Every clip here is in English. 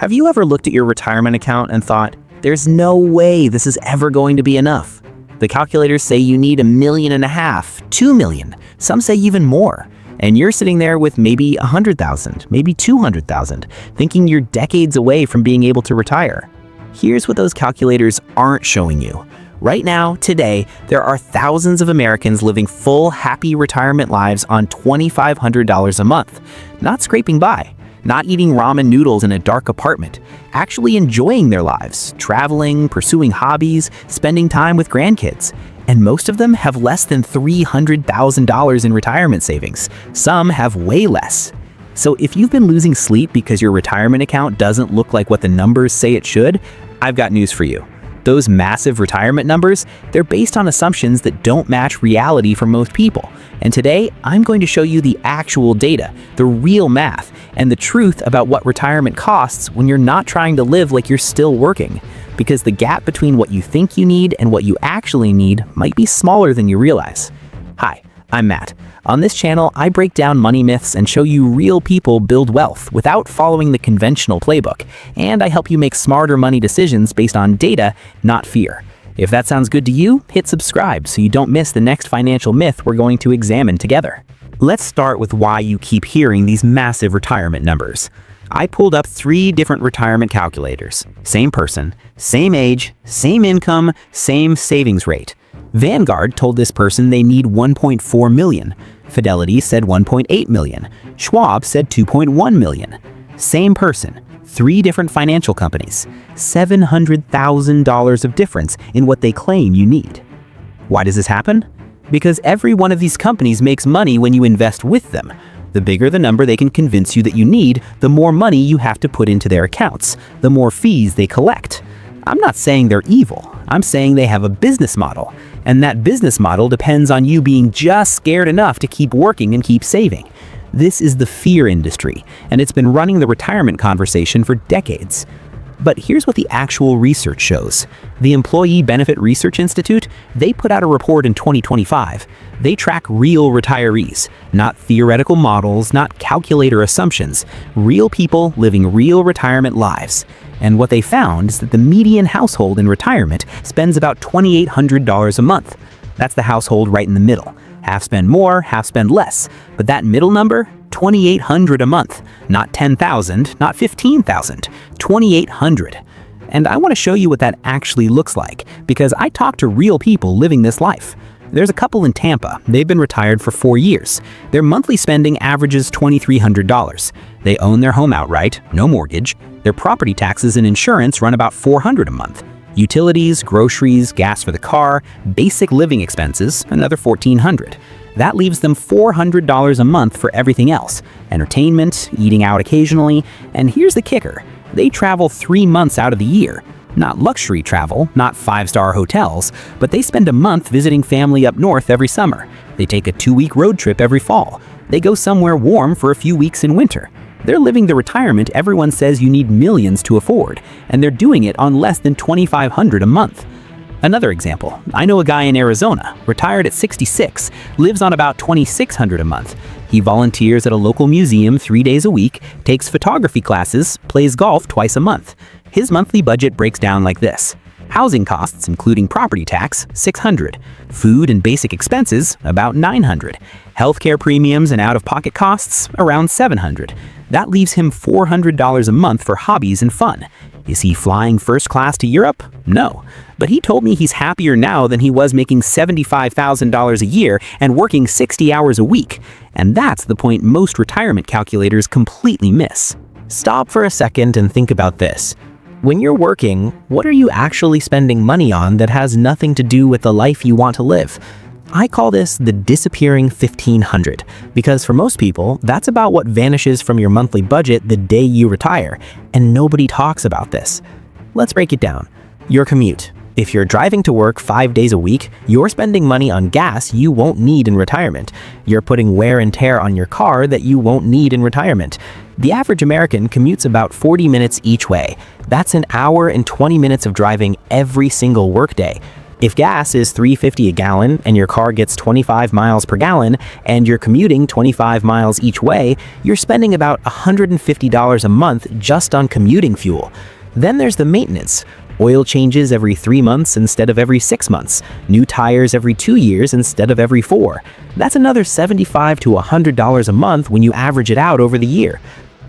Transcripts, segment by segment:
Have you ever looked at your retirement account and thought, there's no way this is ever going to be enough? The calculators say you need $1.5 million, $2 million, some say even more. And you're sitting there with maybe 100,000, maybe 200,000, thinking you're decades away from being able to retire. Here's what those calculators aren't showing you. Right now, today, there are thousands of Americans living full, happy retirement lives on $2,500 a month, not scraping by, not eating ramen noodles in a dark apartment, actually enjoying their lives, traveling, pursuing hobbies, spending time with grandkids. And most of them have less than $300,000 in retirement savings. Some have way less. So if you've been losing sleep because your retirement account doesn't look like what the numbers say it should, I've got news for you. Those massive retirement numbers, they're based on assumptions that don't match reality for most people. And today, I'm going to show you the actual data, the real math, and the truth about what retirement costs when you're not trying to live like you're still working. Because the gap between what you think you need and what you actually need might be smaller than you realize. Hi, I'm Matt. On this channel, I break down money myths and show you real people build wealth without following the conventional playbook. And I help you make smarter money decisions based on data, not fear. If that sounds good to you, hit subscribe so you don't miss the next financial myth we're going to examine together. Let's start with why you keep hearing these massive retirement numbers. I pulled up 3 different retirement calculators. Same person, same age, same income, same savings rate. Vanguard told this person they need $1.4 million. Fidelity said $1.8 million. Schwab said $2.1 million. Same person, 3 different financial companies. $700,000 of difference in what they claim you need. Why does this happen? Because every one of these companies makes money when you invest with them. The bigger the number they can convince you that you need, the more money you have to put into their accounts, the more fees they collect. I'm not saying they're evil. I'm saying they have a business model. And that business model depends on you being just scared enough to keep working and keep saving. This is the fear industry, and it's been running the retirement conversation for decades. But here's what the actual research shows. The Employee Benefit Research Institute, they put out a report in 2025. They track real retirees, not theoretical models, not calculator assumptions, real people living real retirement lives. And what they found is that the median household in retirement spends about $2,800 a month. That's the household right in the middle. Half spend more, half spend less. But that middle number, $2,800 a month. Not $10,000, not $15,000, $2,800. And I want to show you what that actually looks like, because I talk to real people living this life. There's a couple in Tampa. They've been retired for 4 years. Their monthly spending averages $2,300. They own their home outright, no mortgage. Their property taxes and insurance run about $400 a month. Utilities, groceries, gas for the car, basic living expenses, another $1,400. That leaves them $400 a month for everything else. Entertainment, eating out occasionally, and here's the kicker. They travel 3 months out of the year. Not luxury travel, not 5-star hotels, but they spend a month visiting family up north every summer. They take a 2-week road trip every fall. They go somewhere warm for a few weeks in winter. They're living the retirement everyone says you need millions to afford, and they're doing it on less than $2,500 a month. Another example, I know a guy in Arizona, retired at 66, lives on about $2,600 a month. He volunteers at a local museum 3 days a week, takes photography classes, plays golf twice a month. His monthly budget breaks down like this. Housing costs, including property tax, $600. Food and basic expenses, about $900. Healthcare premiums and out-of-pocket costs, around $700. That leaves him $400 a month for hobbies and fun. Is he flying first class to Europe? No. But he told me he's happier now than he was making $75,000 a year and working 60 hours a week. And that's the point most retirement calculators completely miss. Stop for a second and think about this. When you're working, what are you actually spending money on that has nothing to do with the life you want to live? I call this the disappearing $1,500, because for most people, that's about what vanishes from your monthly budget the day you retire, and nobody talks about this. Let's break it down. Your commute. If you're driving to work 5 days a week, you're spending money on gas you won't need in retirement. You're putting wear and tear on your car that you won't need in retirement. The average American commutes about 40 minutes each way. That's an hour and 20 minutes of driving every single workday. If gas is $3.50 a gallon and your car gets 25 miles per gallon and you're commuting 25 miles each way, you're spending about $150 a month just on commuting fuel. Then there's the maintenance. Oil changes every 3 months instead of every 6 months. New tires every 2 years instead of every 4. That's another $75 to $100 a month when you average it out over the year.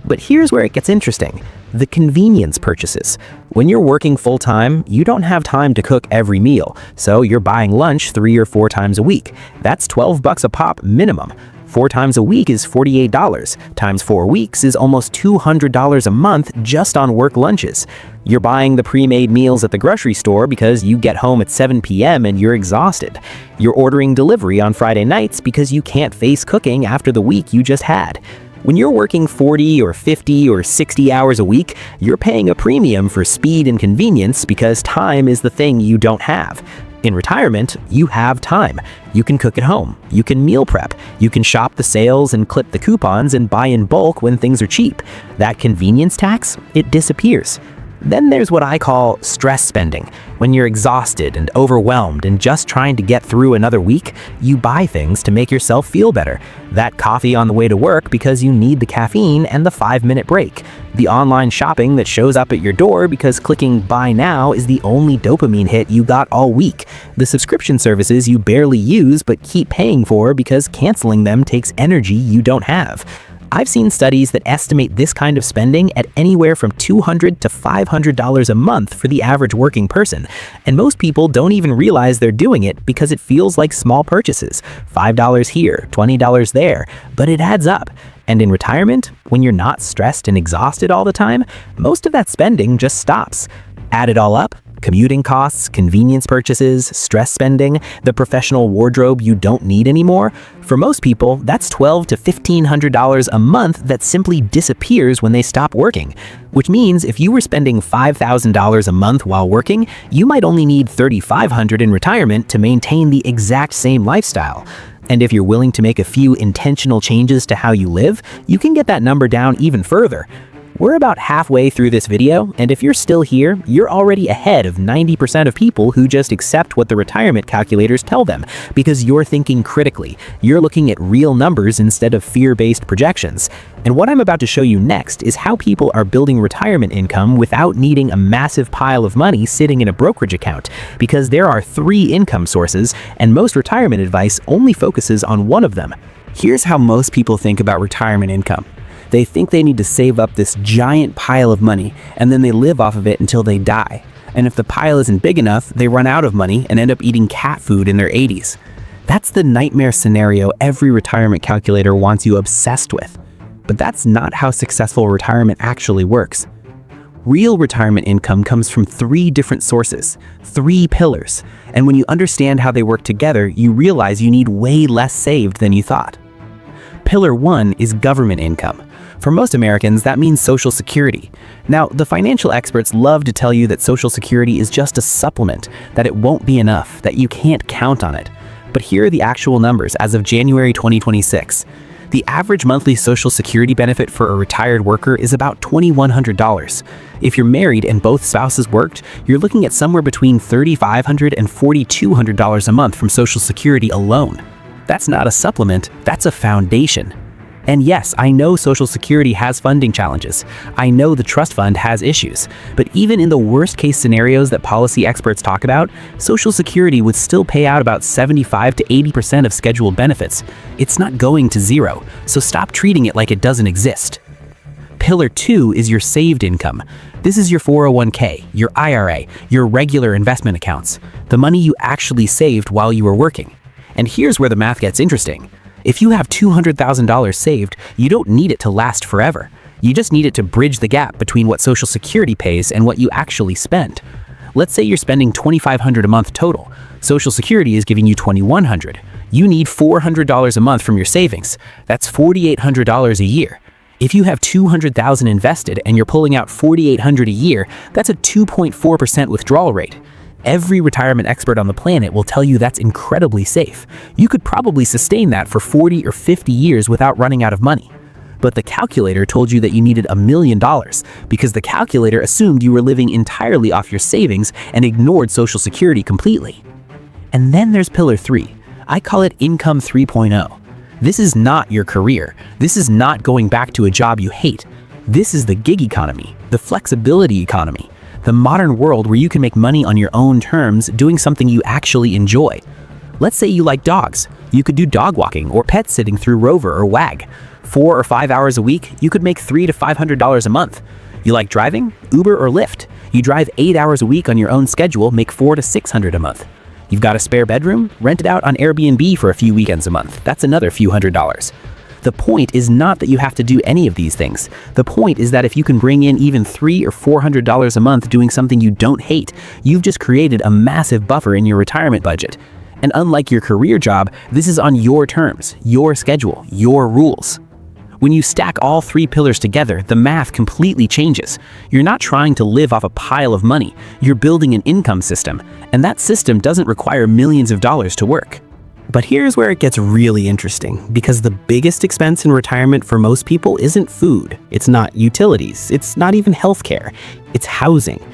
But here's where it gets interesting. The convenience purchases. When you're working full-time, you don't have time to cook every meal, so you're buying lunch 3 or 4 times a week. That's $12 a pop minimum. 4 times a week is $48. Times 4 weeks is almost $200 a month just on work lunches. You're buying the pre-made meals at the grocery store because you get home at 7 p.m. and you're exhausted. You're ordering delivery on Friday nights because you can't face cooking after the week you just had. When you're working 40 or 50 or 60 hours a week, you're paying a premium for speed and convenience because time is the thing you don't have. In retirement, you have time. You can cook at home. You can meal prep. You can shop the sales and clip the coupons and buy in bulk when things are cheap. That convenience tax, it disappears. Then there's what I call stress spending. When you're exhausted and overwhelmed and just trying to get through another week, you buy things to make yourself feel better. That coffee on the way to work because you need the caffeine and the 5-minute break. The online shopping that shows up at your door because clicking buy now is the only dopamine hit you got all week. The subscription services you barely use but keep paying for because canceling them takes energy you don't have. I've seen studies that estimate this kind of spending at anywhere from $200 to $500 a month for the average working person, and most people don't even realize they're doing it because it feels like small purchases, $5 here, $20 there, but it adds up. And in retirement, when you're not stressed and exhausted all the time, most of that spending just stops. Add it all up, commuting costs, convenience purchases, stress spending, the professional wardrobe you don't need anymore. For most people, that's $1,200 to $1,500 a month that simply disappears when they stop working. Which means if you were spending $5,000 a month while working, you might only need $3,500 in retirement to maintain the exact same lifestyle. And if you're willing to make a few intentional changes to how you live, you can get that number down even further. We're about halfway through this video, and if you're still here, you're already ahead of 90% of people who just accept what the retirement calculators tell them, because you're thinking critically. You're looking at real numbers instead of fear-based projections. And what I'm about to show you next is how people are building retirement income without needing a massive pile of money sitting in a brokerage account, because there are 3 income sources, and most retirement advice only focuses on one of them. Here's how most people think about retirement income. They think they need to save up this giant pile of money, and then they live off of it until they die. And if the pile isn't big enough, they run out of money and end up eating cat food in their 80s. That's the nightmare scenario every retirement calculator wants you obsessed with. But that's not how successful retirement actually works. Real retirement income comes from 3 different sources, 3 pillars. And when you understand how they work together, you realize you need way less saved than you thought. Pillar 1 is government income. For most Americans, that means Social Security. Now, the financial experts love to tell you that Social Security is just a supplement, that it won't be enough, that you can't count on it. But here are the actual numbers as of January 2026. The average monthly Social Security benefit for a retired worker is about $2,100. If you're married and both spouses worked, you're looking at somewhere between $3,500 and $4,200 a month from Social Security alone. That's not a supplement, that's a foundation. And yes, I know Social Security has funding challenges. I know the trust fund has issues. But even in the worst case scenarios that policy experts talk about, Social Security would still pay out about 75 to 80% of scheduled benefits. It's not going to zero, so stop treating it like it doesn't exist. Pillar 2 is your saved income. This is your 401k, your IRA, your regular investment accounts, the money you actually saved while you were working. And here's where the math gets interesting. If you have $200,000 saved, you don't need it to last forever. You just need it to bridge the gap between what Social Security pays and what you actually spend. Let's say you're spending $2,500 a month total. Social Security is giving you $2,100. You need $400 a month from your savings. That's $4,800 a year. If you have $200,000 invested and you're pulling out $4,800 a year, that's a 2.4% withdrawal rate. Every retirement expert on the planet will tell you that's incredibly safe. You could probably sustain that for 40 or 50 years without running out of money. But the calculator told you that you needed $1 million because the calculator assumed you were living entirely off your savings and ignored Social Security completely. And then there's pillar 3. I call it income 3.0. This is not your career. This is not going back to a job you hate. This is the gig economy, the flexibility economy, the modern world where you can make money on your own terms doing something you actually enjoy. Let's say you like dogs. You could do dog walking or pet sitting through Rover or Wag. 4 or 5 hours a week, you could make $300 to $500 a month. You like driving? Uber or Lyft. You drive 8 hours a week on your own schedule, make $400 to $600 a month. You've got a spare bedroom? Rent it out on Airbnb for a few weekends a month. That's another few $100s. The point is not that you have to do any of these things. The point is that if you can bring in even $300 or $400 a month doing something you don't hate, you've just created a massive buffer in your retirement budget. And unlike your career job, this is on your terms, your schedule, your rules. When you stack all 3 pillars together, the math completely changes. You're not trying to live off a pile of money. You're building an income system, and that system doesn't require millions of dollars to work. But here's where it gets really interesting, because the biggest expense in retirement for most people isn't food, it's not utilities, it's not even healthcare, it's housing.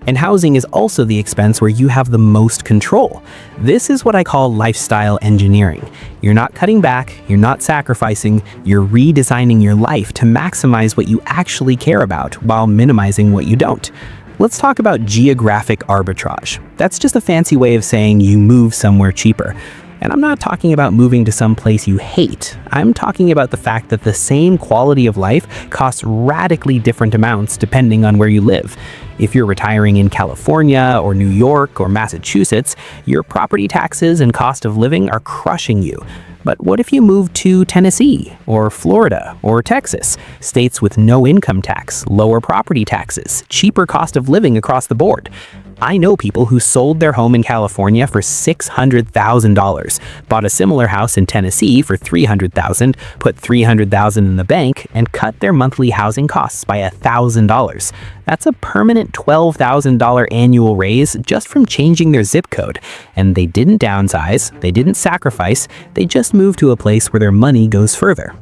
And housing is also the expense where you have the most control. This is what I call lifestyle engineering. You're not cutting back, you're not sacrificing, you're redesigning your life to maximize what you actually care about while minimizing what you don't. Let's talk about geographic arbitrage. That's just a fancy way of saying you move somewhere cheaper. And I'm not talking about moving to some place you hate. I'm talking about the fact that the same quality of life costs radically different amounts depending on where you live. If you're retiring in California or New York or Massachusetts, your property taxes and cost of living are crushing you. But what if you move to Tennessee or Florida or Texas, states with no income tax, lower property taxes, cheaper cost of living across the board? I know people who sold their home in California for $600,000, bought a similar house in Tennessee for $300,000, put $300,000 in the bank, and cut their monthly housing costs by $1,000. That's a permanent $12,000 annual raise just from changing their zip code. And they didn't downsize, they didn't sacrifice, they just moved to a place where their money goes further.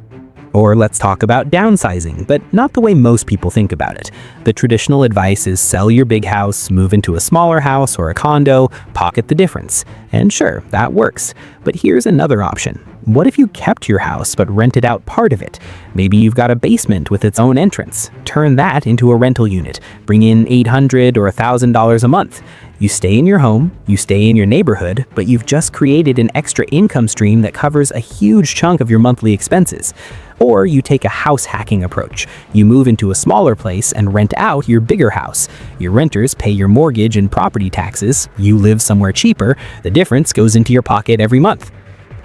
Or let's talk about downsizing, but not the way most people think about it. The traditional advice is sell your big house, move into a smaller house or a condo, pocket the difference. And sure, that works. But here's another option. What if you kept your house but rented out part of it? Maybe you've got a basement with its own entrance. Turn that into a rental unit. Bring in $800 or $1,000 a month. You stay in your home, you stay in your neighborhood, but you've just created an extra income stream that covers a huge chunk of your monthly expenses. Or you take a house hacking approach. You move into a smaller place and rent out your bigger house. Your renters pay your mortgage and property taxes. You live somewhere cheaper. The difference goes into your pocket every month.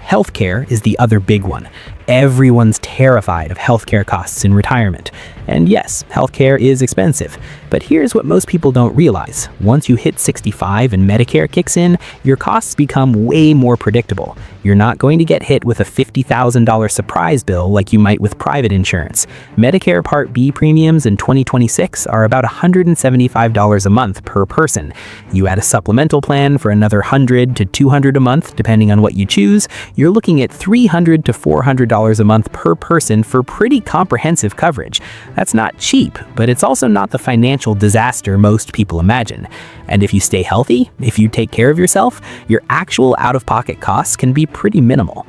Healthcare is the other big one. Everyone's terrified of healthcare costs in retirement. And yes, healthcare is expensive. But here's what most people don't realize. Once you hit 65 and Medicare kicks in, your costs become way more predictable. You're not going to get hit with a $50,000 surprise bill like you might with private insurance. Medicare Part B premiums in 2026 are about $175 a month per person. You add a supplemental plan for another $100 to $200 a month, depending on what you choose, you're looking at $300 to $400 a month per person for pretty comprehensive coverage. That's not cheap, but it's also not the financial disaster most people imagine. And if you stay healthy, if you take care of yourself, your actual out-of-pocket costs can be pretty minimal.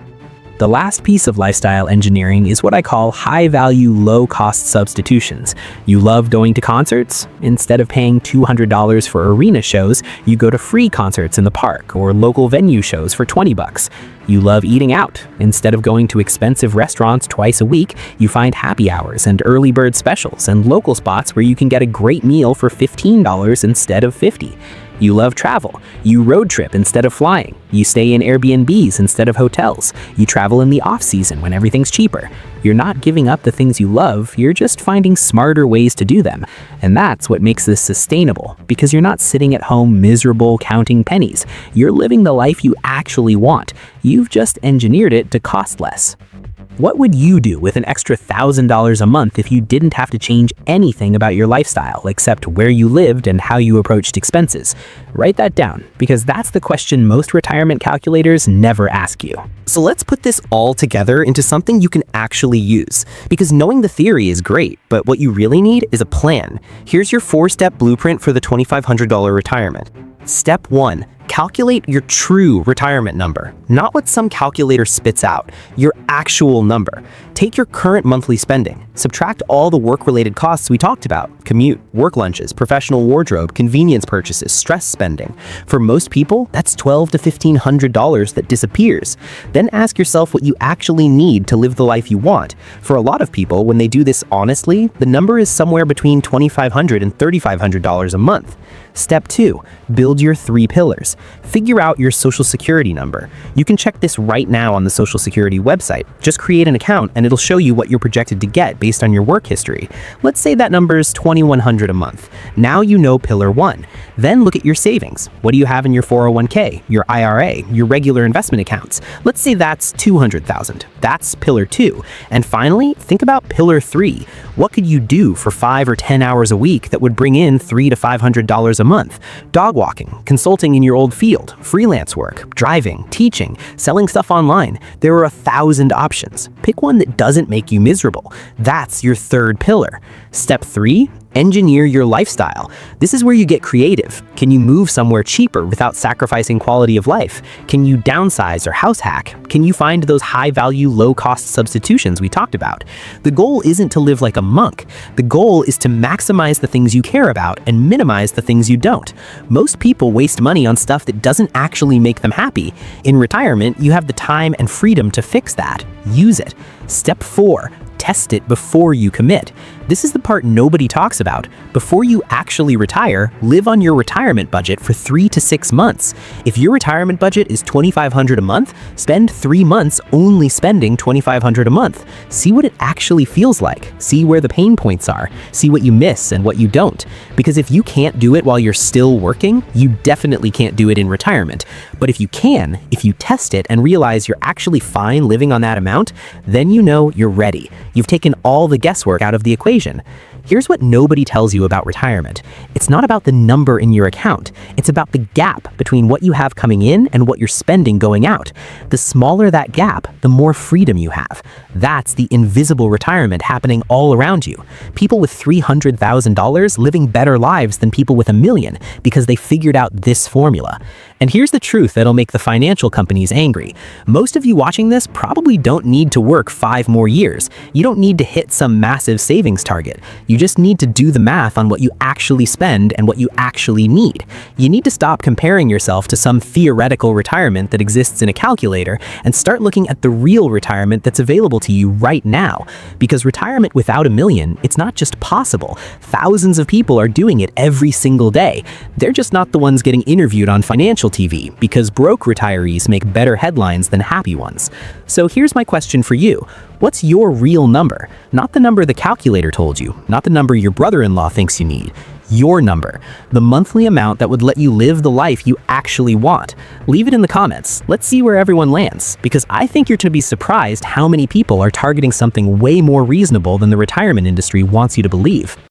The last piece of lifestyle engineering is what I call high-value, low-cost substitutions. You love going to concerts? Instead of paying $200 for arena shows, you go to free concerts in the park or local venue shows for $20. You love eating out. Instead of going to expensive restaurants twice a week, you find happy hours and early bird specials and local spots where you can get a great meal for $15 instead of $50. You love travel. You road trip instead of flying. You stay in Airbnbs instead of hotels. You travel in the off-season when everything's cheaper. You're not giving up the things you love, you're just finding smarter ways to do them. And that's what makes this sustainable, because you're not sitting at home miserable counting pennies. You're living the life you actually want. You've just engineered it to cost less. What would you do with an extra $1,000 a month if you didn't have to change anything about your lifestyle except where you lived and how you approached expenses? Write that down, because that's the question most retirement calculators never ask you. So let's put this all together into something you can actually use. Because knowing the theory is great, but what you really need is a plan. Here's your 4-step blueprint for the $2,500 retirement. Step 1. calculate your true retirement number, not what some calculator spits out, your actual number. Take your current monthly spending, subtract all the work-related costs we talked about, commute, work lunches, professional wardrobe, convenience purchases, stress spending. For most people, that's $1,200 to $1,500 that disappears. Then ask yourself what you actually need to live the life you want. For a lot of people, when they do this honestly, the number is somewhere between $2,500 and $3,500 a month. Step 2. Build your 3 pillars. Figure out your Social Security number. You can check this right now on the Social Security website. Just create an account and it'll show you what you're projected to get based on your work history. Let's say that number is $2,100 a month. Now you know Pillar 1. Then look at your savings. What do you have in your 401k, your IRA, your regular investment accounts? Let's say that's $200,000. That's Pillar 2. And finally, think about Pillar 3. What could you do for 5 or 10 hours a week that would bring in $300 to $500 a month? Dog walking, consulting in your old field, freelance work, driving, teaching, selling stuff online. There are 1,000 options. Pick one that doesn't make you miserable. That's your 3rd pillar. Step 3. Engineer your lifestyle. This is where you get creative. Can you move somewhere cheaper without sacrificing quality of life? Can you downsize or house hack? Can you find those high-value, low-cost substitutions we talked about? The goal isn't to live like a monk. The goal is to maximize the things you care about and minimize the things you don't. Most people waste money on stuff that doesn't actually make them happy. In retirement, you have the time and freedom to fix that. Use it. Step 4. Test it before you commit. This is the part nobody talks about. Before you actually retire, live on your retirement budget for 3 to 6 months. If your retirement budget is $2,500 a month, spend 3 months only spending $2,500 a month. See what it actually feels like. See where the pain points are. See what you miss and what you don't. Because if you can't do it while you're still working, you definitely can't do it in retirement. But if you can, if you test it and realize you're actually fine living on that amount, then you know you're ready. You've taken all the guesswork out of the equation. Here's what nobody tells you about retirement. It's not about the number in your account. It's about the gap between what you have coming in and what you're spending going out. The smaller that gap, the more freedom you have. That's the invisible retirement happening all around you. People with $300,000 living better lives than people with $1 million because they figured out this formula. And here's the truth that'll make the financial companies angry. Most of you watching this probably don't need to work 5 more years. You don't need to hit some massive savings target. You just need to do the math on what you actually spend and what you actually need. You need to stop comparing yourself to some theoretical retirement that exists in a calculator and start looking at the real retirement that's available to you right now. Because retirement without $1 million, it's not just possible. Thousands of people are doing it every single day. They're just not the ones getting interviewed on financial TV because broke retirees make better headlines than happy ones. So here's my question for you. What's your real number? Not the number the calculator told you, not the number your brother-in-law thinks you need. Your number, the monthly amount that would let you live the life you actually want. Leave it in the comments. Let's see where everyone lands, because I think you're to be surprised how many people are targeting something way more reasonable than the retirement industry wants you to believe.